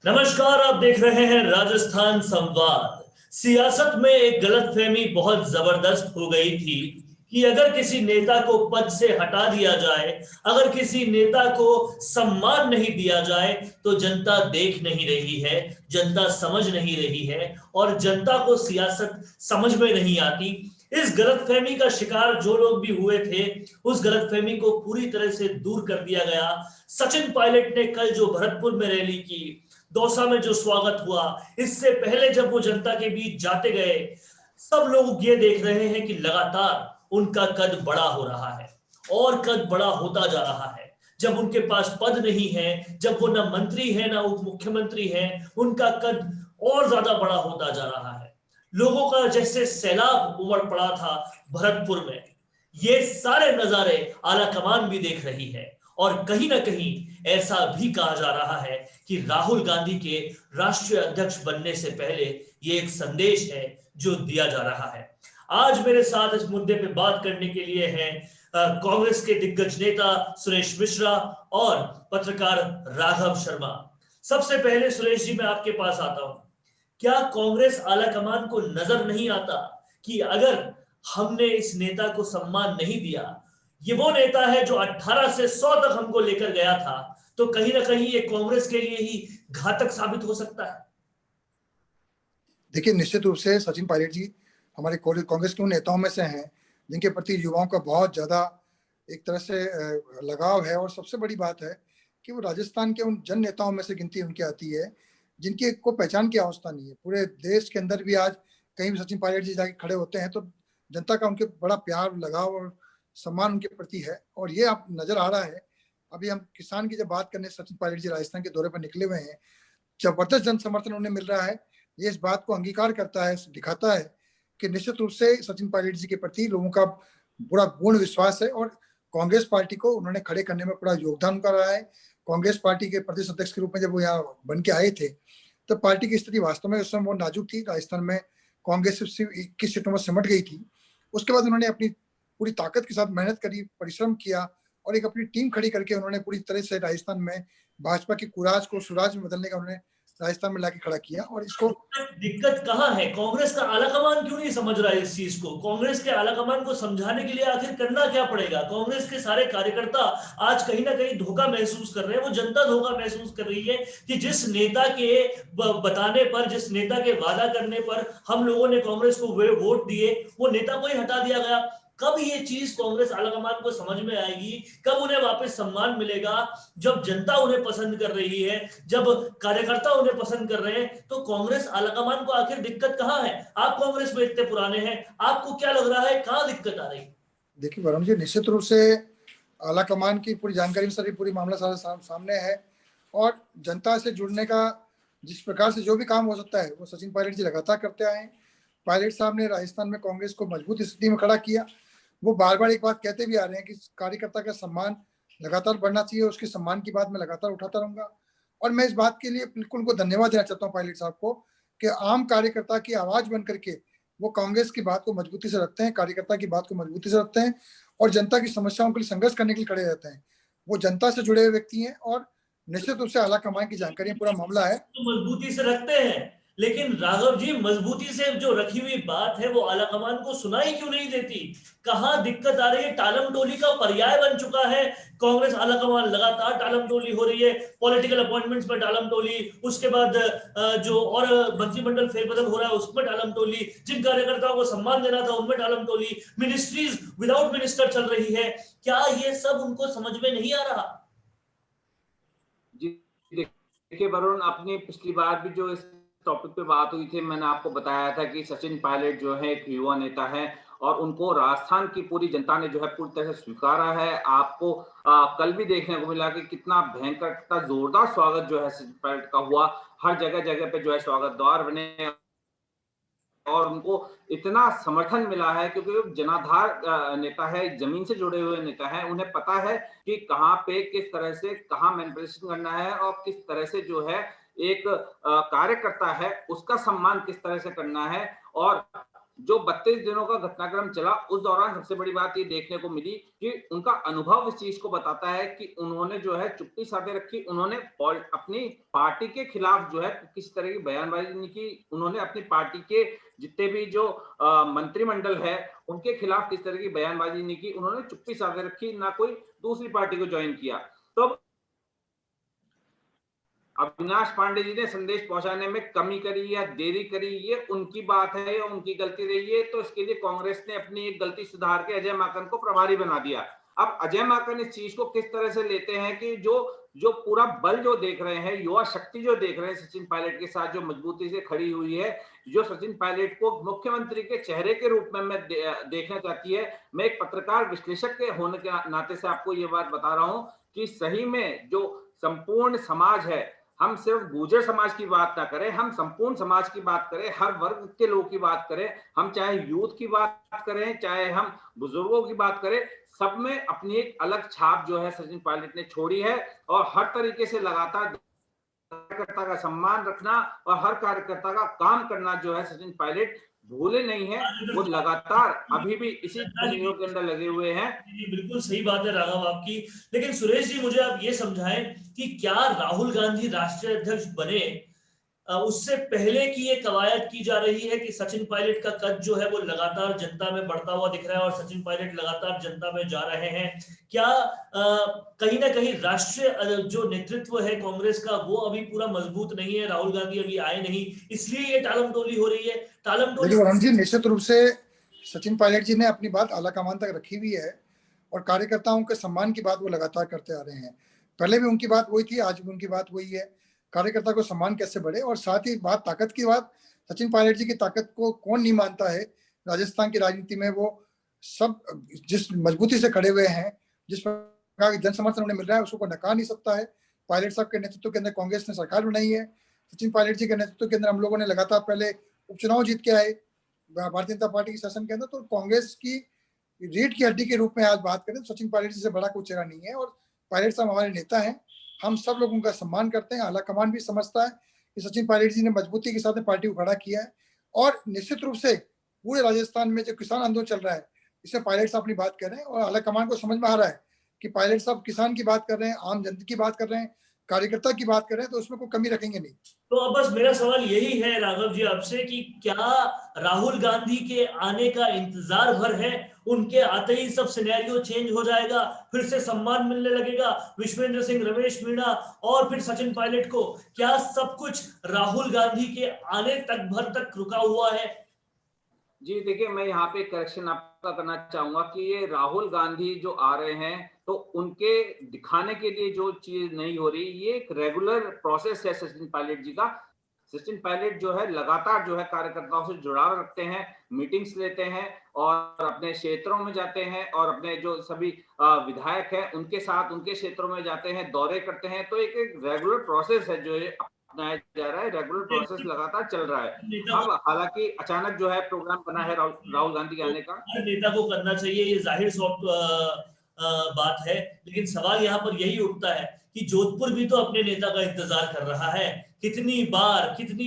नमस्कार, आप देख रहे हैं राजस्थान संवाद। सियासत में एक गलतफहमी बहुत जबरदस्त हो गई थी कि अगर किसी नेता को पद से हटा दिया जाए, अगर किसी नेता को सम्मान नहीं दिया जाए, तो जनता देख नहीं रही है, जनता समझ नहीं रही है और जनता को सियासत समझ में नहीं आती। इस गलतफहमी का शिकार जो लोग भी हुए थे, उस गलतफहमी को पूरी तरह से दूर कर दिया गया। सचिन पायलट ने कल जो भरतपुर में रैली की, दौसा में जो स्वागत हुआ, इससे पहले जब वो जनता के बीच जाते गए, सब लोग ये देख रहे हैं कि लगातार उनका कद बड़ा हो रहा है और कद बड़ा होता जा रहा है। जब उनके पास पद नहीं है, जब वो ना मंत्री है ना उप मुख्यमंत्री है, उनका कद और ज्यादा बड़ा होता जा रहा है। लोगों का जैसे सैलाब उमड़ पड़ा था भरतपुर में, ये सारे नजारे आला कमान भी देख रही है। और कहीं ना कहीं ऐसा भी कहा जा रहा है कि राहुल गांधी के राष्ट्रीय अध्यक्ष बनने से पहले ये एक संदेश है जो दिया जा रहा है। आज मेरे साथ इस मुद्दे पे बात करने के लिए हैं कांग्रेस के दिग्गज नेता सुरेश मिश्रा और पत्रकार राघव शर्मा। सबसे पहले सुरेश जी, मैं आपके पास आता हूं। क्या कांग्रेस आलाकमान को नजर नहीं आता कि अगर हमने इस नेता को सम्मान नहीं दिया, ये वो नेता है जो 18 से 100 तक हमको लेकर गया था, तो कहीं ना कहीं ये कांग्रेस के लिए ही घातक साबित हो सकता है? देखिए, निश्चित रूप से सचिन पायलट जी हमारे कांग्रेस के उन नेताओं में से हैं जिनके प्रति युवाओं का बहुत ज्यादा एक तरह से लगाव है। और सबसे बड़ी बात है कि वो राजस्थान के उन जन नेताओं में से गिनती उनकी आती है जिनकी को पहचान की अवस्था नहीं है। पूरे देश के अंदर भी आज कहीं भी सचिन पायलट जी जाके खड़े होते हैं तो जनता का उनके बड़ा प्यार, लगाव और सम्मान उनके प्रति है। और ये आप नजर आ रहा है। अभी हम किसान की जब बात करने सचिन पायलट जी राजस्थान के दौरे पर निकले हुए हैं, जबरदस्त जन समर्थन उन्हें मिल रहा है। ये इस बात को अंगीकार करता है, दिखाता है कि निश्चित रूप से सचिन पायलट जी के प्रति लोगों का पूरा पूर्ण विश्वास है और कांग्रेस पार्टी को उन्होंने खड़े करने में पूरा योगदान कर रहा है। कांग्रेस पार्टी के प्रदेश अध्यक्ष के रूप में जब वो यहाँ बन के आए थे तो पार्टी की स्थिति वास्तव में उस समय बहुत नाजुक थी। राजस्थान में कांग्रेस सिर्फ 21 सीटों में सिमट गई थी। उसके बाद उन्होंने अपनी पूरी ताकत के साथ मेहनत करी, परिश्रम किया और एक अपनी टीम खड़ी करके उन्होंने पूरी तरह से राजस्थान में भाजपा की कुराज को सुराज में बदलने का उन्होंने राजस्थान में लाके खड़ा किया। और इसको दिक्कत कहाँ है? कांग्रेस का आलाकमान क्यों नहीं समझ रहा है इस चीज को? कांग्रेस के आलाकमान को समझाने के लिए आखिर करना क्या पड़ेगा? कांग्रेस के सारे कार्यकर्ता आज कहीं ना कहीं धोखा महसूस कर रहे हैं। वो जनता धोखा महसूस कर रही है कि जिस नेता के बताने पर, जिस नेता के वादा करने पर हम लोगों ने कांग्रेस को वोट दिए, वो नेता को ही हटा दिया गया। कब ये चीज कांग्रेस आलाकमान को समझ में आएगी? कब उन्हें वापस सम्मान मिलेगा? जब जनता उन्हें पसंद कर रही है, जब कार्यकर्ता उन्हें पसंद कर रहे हैं, तो कांग्रेस आलाकमान को आखिर दिक्कत कहां है? आप कांग्रेस में इतने पुराने हैं, आपको क्या लग रहा है कहां दिक्कत आ रही है? देखिए वरुण जी, निश्चित रूप से आला कमान की पूरी जानकारी सारी पूरी मामला सारा सामने है। और जनता से जुड़ने का जिस प्रकार से जो भी काम हो सकता है वो सचिन पायलट जी लगातार करते आए हैं। पायलट साहब ने राजस्थान में कांग्रेस को मजबूत स्थिति में खड़ा किया। वो बार बार एक बात कहते भी आ रहे हैं कि कार्यकर्ता का सम्मान लगातार बढ़ना चाहिए। उसके सम्मान की बात मैं लगातार उठाता रहूंगा। और मैं इस बात के लिए बिल्कुल उनको धन्यवाद देना चाहता हूँ पायलट साहब को कि आम कार्यकर्ता की आवाज बन करके वो कांग्रेस की बात को मजबूती से रखते हैं, कार्यकर्ता की बात को मजबूती से रखते हैं और जनता की समस्याओं के लिए संघर्ष करने के लिए खड़े रहते हैं। वो जनता से जुड़े हुए व्यक्ति हैं और निश्चित रूप से आला कमान की जानकारी पूरा मामला है। तो मजबूती से रखते हैं, लेकिन राघव जी, मजबूती से जो रखी हुई बात है वो आलाकमान को सुनाई क्यों नहीं देती? कहां दिक्कत आ रही है? टालम टोली का पर्याय बन चुका है कांग्रेस आलाकमान। लगातार टालम टोली हो रही है, पॉलिटिकल अपॉइंटमेंट्स में टालम टोली, उसके बाद जो और मंत्रिमंडल फेरबदल हो रहा है उसमें टालम टोली, जिन कार्यकर्ताओं को सम्मान देना था उनमें टालम टोली, मिनिस्ट्रीज विदाउट मिनिस्टर चल रही है। क्या ये सब उनको समझ में नहीं आ रहा? जी देखिए वरुण, अपनी पिछली बार भी जो इस टॉपिक पे बात हुई थी, मैंने आपको बताया था कि सचिन पायलट जो है एक युवा नेता है और उनको राजस्थान की पूरी जनता ने जो है पूरी तरह से स्वीकारा है। आपको कल भी देखने को मिला कि कितना भयंकर, कितना जोरदार स्वागत जो है सचिन पायलट का हुआ। हर जगह जगह पे जो है स्वागत द्वार बने और उनको इतना समर्थन मिला है क्योंकि वो जनाधार नेता है, जमीन से जुड़े हुए नेता है। उन्हें पता है कि कहाँ पे किस तरह से कहाँ मैनिपुलेशन करना है और किस तरह से जो है एक कार्यकर्ता है उसका सम्मान किस तरह से करना है। और जो 32 दिनों का घटनाक्रम चला, उस दौरान सबसे बड़ी बात ये देखने को मिली कि उनका अनुभव इस चीज को बताता है कि उन्होंने जो है चुप्पी साधे रखी, उन्होंने अपनी पार्टी के खिलाफ जो है किसी तरह की बयानबाजी नहीं की, उन्होंने अपनी पार्टी के जितने भी जो मंत्रिमंडल है उनके खिलाफ किसी तरह की बयानबाजी नहीं की, उन्होंने चुप्पी साधे रखी, ना कोई दूसरी पार्टी को ज्वाइन किया। तो अविनाश पांडे जी ने संदेश पहुंचाने में कमी करी या देरी करी, ये उनकी बात है या उनकी गलती रही है, तो इसके लिए कांग्रेस ने अपनी एक गलती सुधार के अजय माकन को प्रभारी बना दिया। अब अजय माकन इस चीज को किस तरह से लेते हैं कि जो पूरा बल जो देख रहे हैं, युवा शक्ति जो देख रहे हैं सचिन पायलट के साथ जो मजबूती से खड़ी हुई है, जो सचिन पायलट को मुख्यमंत्री के चेहरे के रूप में देखना चाहती है। मैं एक पत्रकार विश्लेषक के होने के नाते से आपको ये बात बता रहा हूं कि सही में जो संपूर्ण समाज है, हम सिर्फ गुर्जर समाज की बात ना करें, हम संपूर्ण समाज की बात करें, हर वर्ग के लोगों की बात करें, हम चाहे यूथ की बात करें, चाहे हम बुजुर्गों की बात करें, सब में अपनी एक अलग छाप जो है सचिन पायलट ने छोड़ी है। और हर तरीके से लगातार कार्यकर्ता का सम्मान रखना और हर कार्यकर्ता का काम करना जो है सचिन पायलट भूले नहीं है, वो लगातार अभी भी इसी कोशिशों के अंदर लगे हुए हैं। बिल्कुल सही बात है राघव आपकी, लेकिन सुरेश जी मुझे आप ये समझाएं कि क्या राहुल गांधी राष्ट्रीय अध्यक्ष बने उससे पहले की ये कवायद की जा रही है कि सचिन पायलट का कद जो है वो लगातार जनता में बढ़ता हुआ दिख रहा है और सचिन पायलट लगातार जनता में जा रहे हैं, क्या कहीं ना कहीं राष्ट्रीय जो नेतृत्व है कांग्रेस का वो अभी पूरा मजबूत नहीं है, राहुल गांधी अभी आए नहीं, इसलिए ये टालमटोली हो रही है? टालमटोली वरुण जी, निश्चित रूप से सचिन पायलट जी ने अपनी बात आला कमान तक रखी हुई है और कार्यकर्ताओं के सम्मान की बात वो लगातार करते आ रहे हैं। पहले भी उनकी बात वही थी, आज भी उनकी बात वही है, कार्यकर्ता को सम्मान कैसे बढ़े। और साथ ही बात ताकत की बात, सचिन पायलट जी की ताकत को कौन नहीं मानता है। राजस्थान की राजनीति में वो सब जिस मजबूती से खड़े हुए हैं, जिस प्रकार की जन समर्थन उन्हें मिल रहा है, उसको नकार नहीं सकता है। पायलट साहब के नेतृत्व के अंदर कांग्रेस ने सरकार बनाई है, सचिन पायलट जी के नेतृत्व के अंदर हम लोगों ने लगातार पहले उपचुनाव जीत के आए भारतीय जनता पार्टी के शासन के अंदर। तो कांग्रेस की रीढ़ की हड्डी के रूप में आज बात करें तो सचिन पायलट जी से बड़ा कोई चेहरा नहीं है। और पायलट साहब हमारे नेता हैं, हम सब लोग उनका सम्मान करते हैं। आला कमान भी समझता है कि सचिन पायलट जी ने मजबूती के साथ पार्टी को खड़ा किया है। और निश्चित रूप से पूरे राजस्थान में जो किसान आंदोलन चल रहा है, इसमें पायलट साहब अपनी बात कर रहे हैं और आला कमान को समझ में आ रहा है कि पायलट साहब किसान की बात कर रहे हैं, आम जनता की बात कर रहे हैं, कार्यकर्ता की बात कर रहे हैं, तो उसमें कोई कमी रखेंगे नहीं। तो अब बस मेरा सवाल यही है राघव जी आपसे कि क्या राहुल गांधी के आने का इंतजार भर है? उनके आते ही सब सिनेरियो चेंज हो जाएगा, फिर से सम्मान मिलने लगेगा विश्वेंद्र सिंह, रमेश मीणा और फिर सचिन पायलट को? क्या सब कुछ राहुल गांधी के आने तक भर तक रुका हुआ है? जी देखिए, मैं यहाँ पे करेक्शन आपका करना चाहूंगा कि ये राहुल गांधी जो आ रहे हैं तो उनके दिखाने के लिए जो चीज नहीं हो रही, ये एक रेगुलर प्रोसेस है सचिन पायलट जी का। सचिन पायलट जो है लगातार जो है कार्यकर्ताओं से जुड़ाव रखते हैं, मीटिंग्स लेते हैं और अपने क्षेत्रों में जाते हैं और अपने जो सभी विधायक हैं उनके साथ उनके क्षेत्रों में जाते हैं, दौरे करते हैं। तो एक रेगुलर प्रोसेस है जो अपनाया जा रहा है, रेगुलर प्रोसेस लगातार चल रहा है। अब हालांकि अचानक जो है प्रोग्राम बना है राहुल गांधी के आने का, हर नेता को करना चाहिए, ये जाहिर बात है, लेकिन सवाल यहाँ पर यही उठता है कि जोधपुर भी तो अपने नेता का इंतजार कर रहा है। कितनी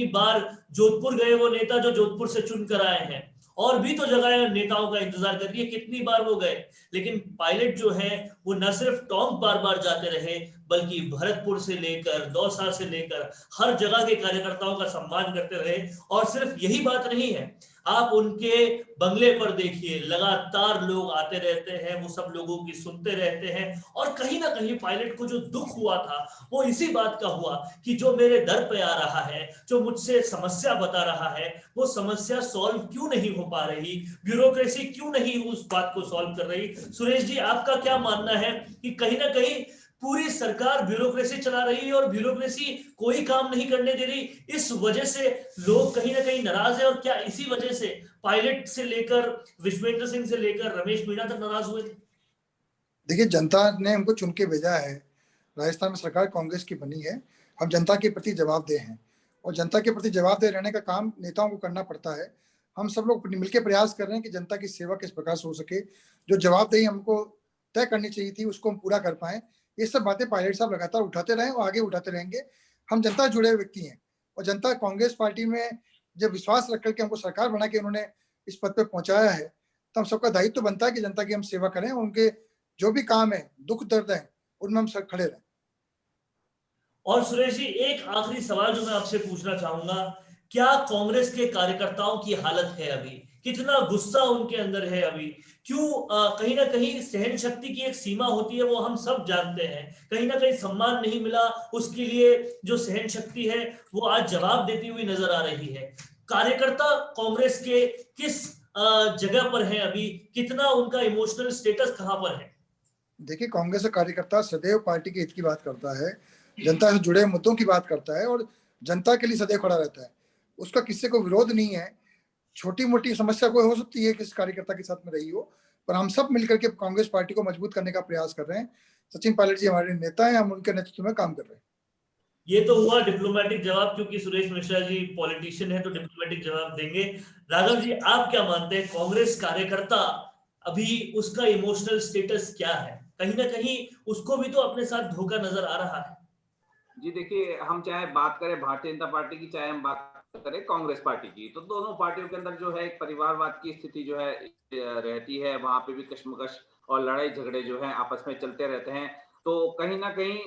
बार जोधपुर गए वो नेता जो जोधपुर से चुन कर आए हैं, और भी तो जगह नेताओं का इंतजार कर रही है, कितनी बार वो गए। लेकिन पायलट जो है वो न सिर्फ टोंक बार जाते रहे, बल्कि भरतपुर से लेकर दौसा से लेकर हर जगह के कार्यकर्ताओं का सम्मान करते रहे। और सिर्फ यही बात नहीं है, आप उनके बंगले पर देखिए, लगातार लोग आते रहते हैं, वो सब लोगों की सुनते रहते हैं। और कहीं ना कहीं पायलट को जो दुख हुआ था वो इसी बात का हुआ कि जो मेरे दर पे आ रहा है, जो मुझसे समस्या बता रहा है, वो समस्या सॉल्व क्यों नहीं हो पा रही, ब्यूरोक्रेसी क्यों नहीं उस बात को सॉल्व कर रही। सुरेश जी, आपका क्या मानना है कि कहीं ना कहीं पूरी सरकार ब्यूरोक्रेसी चला रही है और ब्यूरोक्रेसी कोई काम नहीं करने दे रही, इस वजह से लोग कहीं ना कहीं नाराज है? और क्या इसी वजह से पायलट से लेकर विश्वेंद्र सिंह से लेकर रमेश मीणा तक नाराज हुए थे? देखिए, जनता ने हमको चुन के भेजा है, राजस्थान में सरकार कांग्रेस की बनी है, हम जनता के प्रति जवाबदेह हैं और जनता के प्रति जवाबदेह रहने का काम नेताओं को करना पड़ता है। हम सब लोग मिलकर प्रयास कर रहे हैं कि जनता की सेवा किस प्रकार से हो सके, जो जवाबदेही हमको तय करनी चाहिए थी उसको हम पूरा कर पाए। ये सब बातें पायलट साहब लगातार उठाते रहे और आगे उठाते रहेंगे। हम जनता जुड़े हुए व्यक्ति हैं और जनता कांग्रेस पार्टी में जब विश्वास रख करके हमको सरकार बना के उन्होंने इस पद पे पहुंचाया है, तो हम सबका दायित्व तो बनता है कि जनता की हम सेवा करें, उनके जो भी काम है, दुख दर्द है, उनमें हम सब खड़े रहें। और सुरेश जी, एक आखिरी सवाल जो मैं आपसे पूछना चाहूंगा, क्या कांग्रेस के कार्यकर्ताओं की हालत है अभी? कितना गुस्सा उनके अंदर है अभी? क्यों कहीं ना कहीं सहन शक्ति की एक सीमा होती है, वो हम सब जानते हैं। कहीं ना कहीं सम्मान नहीं मिला, उसके लिए जो सहन शक्ति है वो आज जवाब देती हुई नजर आ रही है। कार्यकर्ता कांग्रेस के किस जगह पर है अभी? कितना उनका इमोशनल स्टेटस कहां पर है? देखिए, कांग्रेस का कार्यकर्ता सदैव पार्टी के हित की बात करता है, जनता से जुड़े मुद्दों की बात करता है और जनता के लिए सदैव खड़ा रहता है। उसका किसी को विरोध नहीं है। छोटी मोटी समस्या कोई हो सकती है किसी कार्यकर्ता के साथ में रही हो, पर हम सब मिलकर के कांग्रेस पार्टी को मजबूत करने का प्रयास कर रहे हैं। सचिन पायलट जी हमारे नेता हैं, हम उनके नेतृत्व में काम कर रहे हैं। ये तो हुआ डिप्लोमेटिक जवाब, क्योंकि सुरेश मिश्रा जी पॉलिटिशियन है तो डिप्लोमेटिक जवाब देंगे। राघव जी, आप क्या मानते हैं, कांग्रेस कार्यकर्ता अभी उसका इमोशनल स्टेटस क्या है? कहीं ना कहीं उसको भी तो अपने साथ धोखा नजर आ रहा है। जी देखिए, हम चाहे बात करें भारतीय जनता पार्टी की, चाहे हम बात करें कांग्रेस पार्टी की, तो दोनों पार्टियों के अंदर जो है एक परिवारवाद की स्थिति जो है रहती है। वहां पे भी कश्मकश और लड़ाई झगड़े जो है आपस में चलते रहते हैं। तो कहीं ना कहीं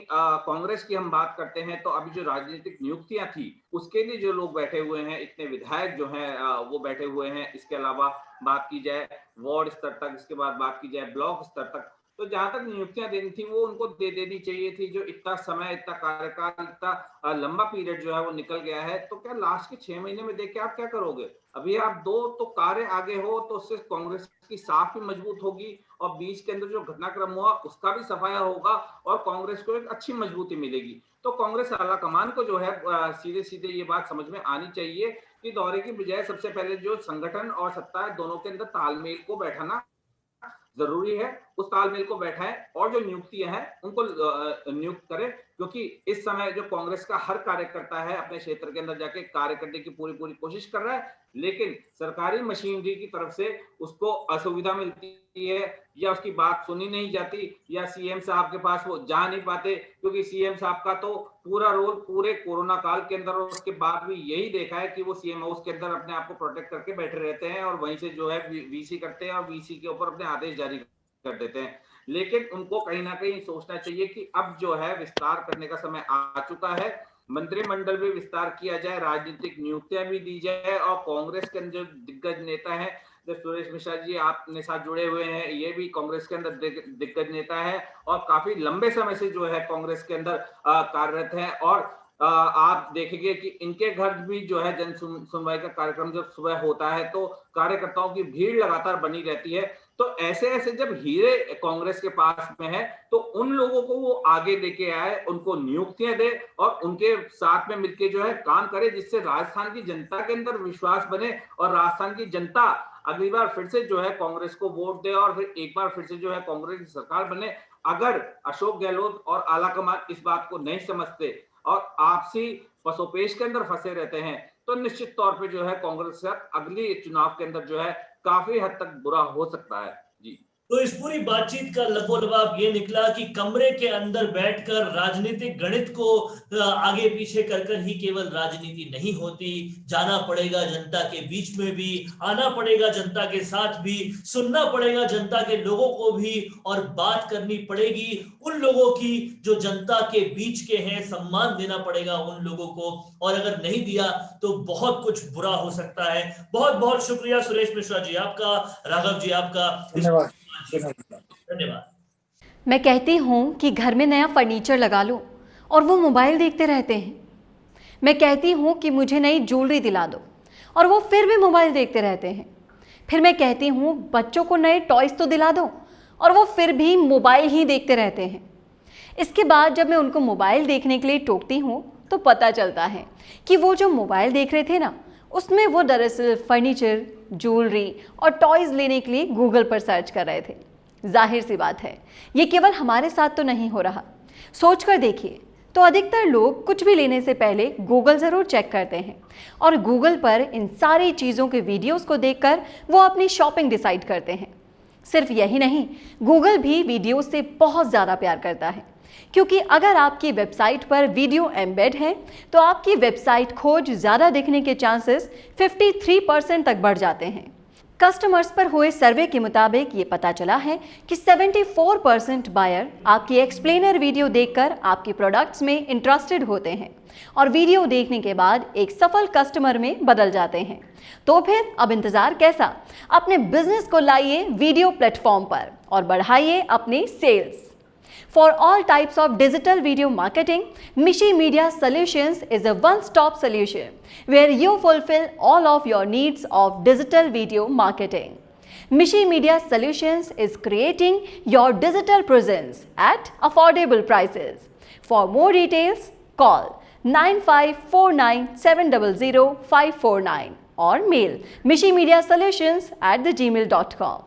कांग्रेस की हम बात करते हैं तो अभी जो राजनीतिक नियुक्तियां थी उसके लिए जो लोग बैठे हुए हैं, इतने विधायक जो हैं वो बैठे हुए हैं। इसके अलावा बात की जाए वार्ड स्तर तक, इसके बाद बात की जाए ब्लॉक स्तर तक, तो जहां तक नियुक्तियां देनी थी वो उनको दे देनी चाहिए थी। जो इतना समय, इतना कार्यकाल, इतना लंबा पीरियड जो है वो निकल गया है, तो क्या लास्ट के 6 महीने में देख के आप क्या करोगे? अभी आप 2 तो कार्य आगे हो तो उससे कांग्रेस की साख भी मजबूत होगी और बीच के अंदर जो घटनाक्रम हुआ उसका भी सफाया होगा और कांग्रेस को एक अच्छी मजबूती मिलेगी। तो कांग्रेस आलाकमान को जो है सीधे सीधे ये बात समझ में आनी चाहिए कि दौरे की बजाय सबसे पहले जो संगठन और सत्ता है दोनों के अंदर तालमेल को बैठाना जरूरी है। उस तालमेल को बैठाएं और जो नियुक्तियां हैं उनको नियुक्त करें, क्योंकि इस समय जो कांग्रेस का हर कार्यकर्ता है अपने क्षेत्र के अंदर जाके कार्य करने की पूरी पूरी कोशिश कर रहा है, लेकिन सरकारी मशीनरी की तरफ से उसको असुविधा मिलती है या उसकी बात सुनी नहीं जाती या सीएम साहब के पास वो जा नहीं पाते, क्योंकि सीएम साहब का तो पूरा रोल पूरे कोरोना काल के अंदर और उसके बाद भी यही देखा है कि वो सीएम हाउस के अंदर अपने आप को प्रोटेक्ट करके बैठे रहते हैं और वहीं से जो है वीसी करते हैं और वीसी के ऊपर अपने आदेश जारी कर देते हैं। लेकिन उनको कहीं ना कहीं सोचना चाहिए कि अब जो है विस्तार करने का समय आ चुका है। मंत्रिमंडल भी विस्तार किया जाए, राजनीतिक नियुक्तियां भी दी जाए और कांग्रेस के अंदर जो दिग्गज नेता है, जो सुरेश मिश्रा जी आपने साथ जुड़े हुए हैं, ये भी कांग्रेस के अंदर दिग्गज नेता है और काफी लंबे समय से जो है कांग्रेस के अंदर कार्यरत है। और आप देखेंगे कि इनके घर भी जो है जन सुनवाई का कार्यक्रम जब सुबह होता है तो कार्यकर्ताओं की भीड़ लगातार बनी रहती है। तो ऐसे ऐसे जब हीरे कांग्रेस के पास में है तो उन लोगों को वो आगे लेके आए, उनको नियुक्तियां दे और उनके साथ में मिलकर जो है काम करे, जिससे राजस्थान की जनता के अंदर विश्वास बने और राजस्थान की जनता अगली बार फिर से जो है कांग्रेस को वोट दे और फिर एक बार फिर से जो है कांग्रेस की सरकार बने। अगर अशोक गहलोत और आलाकमान इस बात को नहीं समझते और आपसी पसोपेश के अंदर फंसे रहते हैं तो निश्चित तौर पे जो है कांग्रेस अगली चुनाव के अंदर जो है काफी हद तक बुरा हो सकता है। जी, तो इस पूरी बातचीत का लबोलबाब ये निकला कि कमरे के अंदर बैठकर राजनीतिक गणित को आगे पीछे कर ही केवल राजनीति नहीं होती, जाना पड़ेगा जनता के बीच में भी, आना पड़ेगा जनता के साथ भी, सुनना पड़ेगा जनता के लोगों को भी और बात करनी पड़ेगी उन लोगों की जो जनता के बीच के हैं, सम्मान देना पड़ेगा उन लोगों को, और अगर नहीं दिया तो बहुत कुछ बुरा हो सकता है। बहुत बहुत शुक्रिया सुरेश मिश्रा जी आपका, राघव जी आपका, धन्यवाद। धन्यवाद। मैं कहती हूँ कि घर में नया फर्नीचर लगा लो और वो मोबाइल देखते रहते हैं। मैं कहती हूँ कि मुझे नई ज्वेलरी दिला दो और वो फिर भी मोबाइल देखते रहते हैं। फिर मैं कहती हूँ बच्चों को नए टॉयज़ तो दिला दो और वो फिर भी मोबाइल ही देखते रहते हैं। इसके बाद जब मैं उनको मोबाइल देखने के लिए टोकती हूँ तो पता चलता है कि वो जो मोबाइल देख रहे थे ना, उसमें वो दरअसल फर्नीचर, ज्वेलरी और टॉयज़ लेने के लिए गूगल पर सर्च कर रहे थे। जाहिर सी बात है ये केवल हमारे साथ तो नहीं हो रहा। सोच कर देखिए तो अधिकतर लोग कुछ भी लेने से पहले गूगल ज़रूर चेक करते हैं और गूगल पर इन सारी चीज़ों के वीडियोस को देखकर वो अपनी शॉपिंग डिसाइड करते हैं। सिर्फ यही नहीं, गूगल भी वीडियोस से बहुत ज़्यादा प्यार करता है, क्योंकि अगर आपकी वेबसाइट पर वीडियो एम्बेड है तो आपकी वेबसाइट खोज ज़्यादा दिखने के चांसेस 53% तक बढ़ जाते हैं। कस्टमर्स पर हुए सर्वे के मुताबिक ये पता चला है कि 74% बायर आपकी एक्सप्लेनर वीडियो देखकर आपके प्रोडक्ट्स में इंटरेस्टेड होते हैं और वीडियो देखने के बाद एक सफल कस्टमर में बदल जाते हैं। तो फिर अब इंतजार कैसा? अपने बिजनेस को लाइए वीडियो प्लेटफॉर्म पर और बढ़ाइए अपने sales. For all types of digital video marketing, Mishi Media Solutions is a one-stop solution where you fulfill all of your needs of digital video marketing. Mishi Media Solutions is creating your digital presence at affordable prices. For more details, call 9549700549 or mail mishimediasolutions@gmail.com.